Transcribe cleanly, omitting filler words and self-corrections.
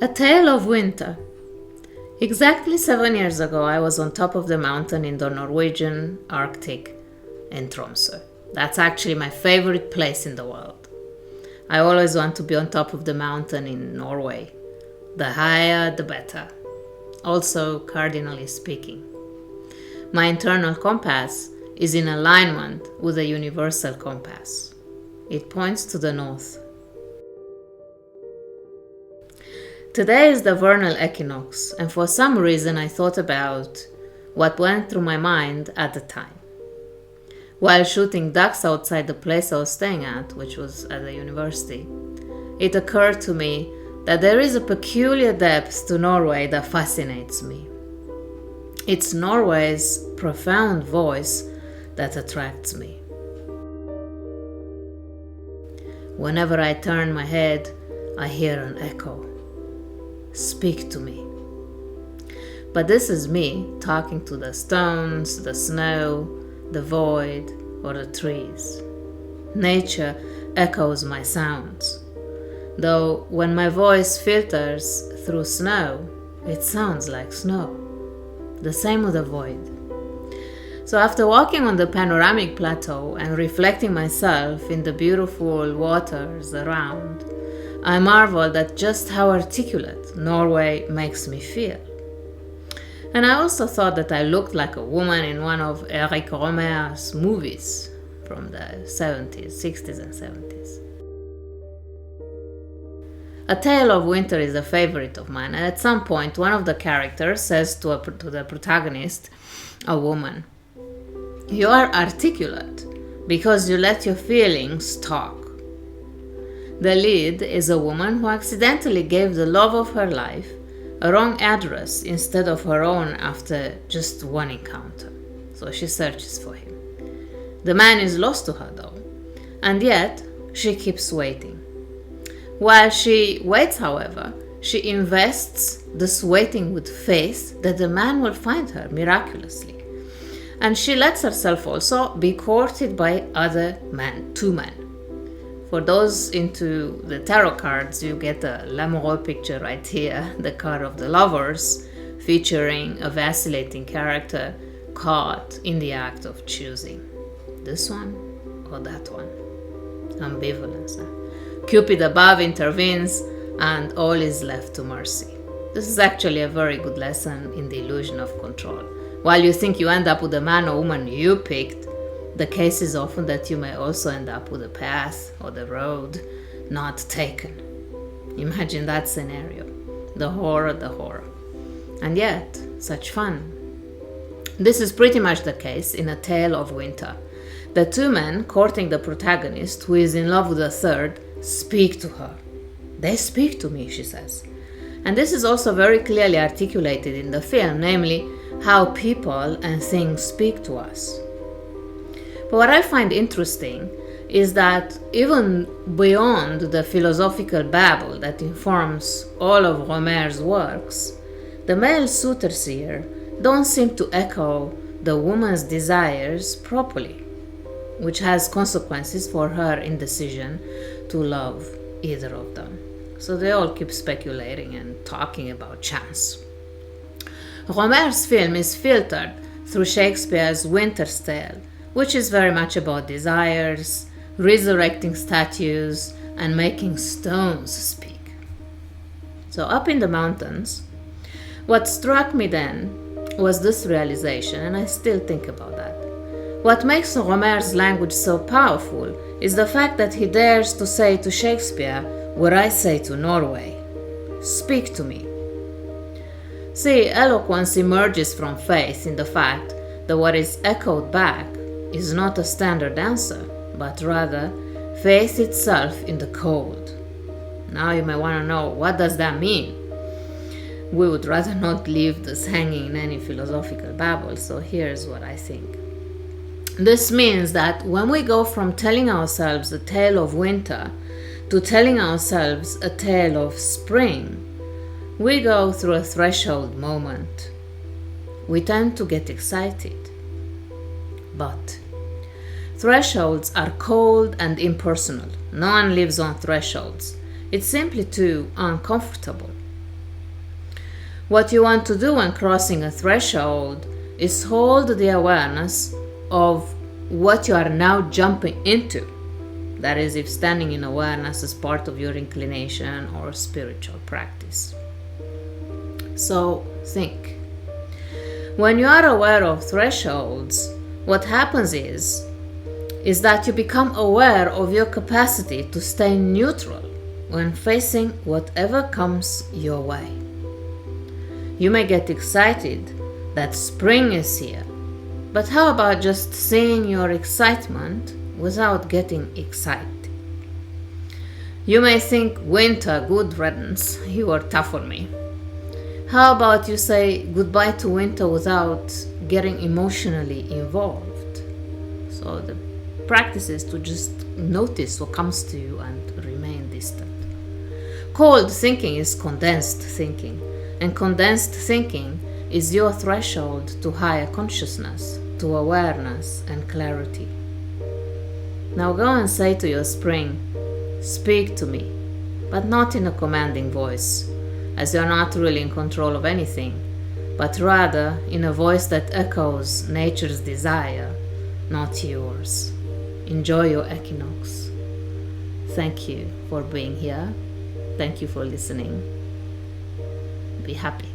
A Tale of Winter. Exactly 7 years ago, I was on top of the mountain in the Norwegian Arctic in Tromsø. That's actually my favorite place in the world. I always want to be on top of the mountain in Norway. The higher, the better. Also, cardinally speaking. My internal compass is in alignment with the universal compass. It points to the north. Today is the vernal equinox, and for some reason I thought about what went through my mind at the time. While shooting ducks outside the place I was staying at, which was at the university, it occurred to me that there is a peculiar depth to Norway that fascinates me. It's Norway's profound voice that attracts me. Whenever I turn my head, I hear an echo. Speak to me. But this is me talking to the stones, the snow, the void, or the trees. Nature echoes my sounds. Though when my voice filters through snow, it sounds like snow. The same with the void. So after walking on the panoramic plateau and reflecting myself in the beautiful waters around, I marveled at just how articulate Norway makes me feel. And I also thought that I looked like a woman in one of Eric Rohmer's movies from the 60s and 70s. A Tale of Winter is a favorite of mine, and at some point one of the characters says to the protagonist, a woman, "You are articulate because you let your feelings talk." The lead is a woman who accidentally gave the love of her life a wrong address instead of her own after just one encounter. So she searches for him. The man is lost to her though, and yet she keeps waiting. While she waits, however, she invests this waiting with faith that the man will find her miraculously. And she lets herself also be courted by two men. For those into the tarot cards, you get a l'amoureux picture right here, the card of the lovers, featuring a vacillating character caught in the act of choosing. This one or that one. Ambivalence. Cupid above intervenes and all is left to mercy. This is actually a very good lesson in the illusion of control. While you think you end up with the man or woman you picked, the case is often that you may also end up with a path or the road not taken. Imagine that scenario. The horror. And yet, such fun. This is pretty much the case in A Tale of Winter. The two men courting the protagonist, who is in love with the third, speak to her. "They speak to me," she says. And this is also very clearly articulated in the film, namely, how people and things speak to us. But what I find interesting is that even beyond the philosophical babble that informs all of Rohmer's works, the male suitors here don't seem to echo the woman's desires properly, which has consequences for her indecision to love either of them. So they all keep speculating and talking about chance. Rohmer's film is filtered through Shakespeare's Winter's Tale, which is very much about desires, resurrecting statues, and making stones speak. So up in the mountains, what struck me then was this realization, and I still think about that. What makes Rohmer's language so powerful is the fact that he dares to say to Shakespeare what I say to Norway: "Speak to me." See, eloquence emerges from faith in the fact that what is echoed back is not a standard answer, but rather faith itself in the cold. Now you may want to know, what does that mean? We would rather not leave this hanging in any philosophical babble, so here's what I think. This means that when we go from telling ourselves a tale of winter to telling ourselves a tale of spring, we go through a threshold moment. We tend to get excited. But thresholds are cold and impersonal. No one lives on thresholds. It's simply too uncomfortable. What you want to do when crossing a threshold is hold the awareness of what you are now jumping into. That is, if standing in awareness is part of your inclination or spiritual practice. So think. When you are aware of thresholds, what happens is that you become aware of your capacity to stay neutral when facing whatever comes your way. You may get excited that spring is here, but how about just seeing your excitement without getting excited? You may think, winter, good riddance, you are tough on me. How about you say goodbye to winter without getting emotionally involved? So the practice is to just notice what comes to you and remain distant. Cold thinking is condensed thinking, and condensed thinking is your threshold to higher consciousness, to awareness and clarity. Now go and say to your spring, speak to me, but not in a commanding voice, as you're not really in control of anything, but rather in a voice that echoes nature's desire, not yours. Enjoy your equinox. Thank you for being here. Thank you for listening. Be happy.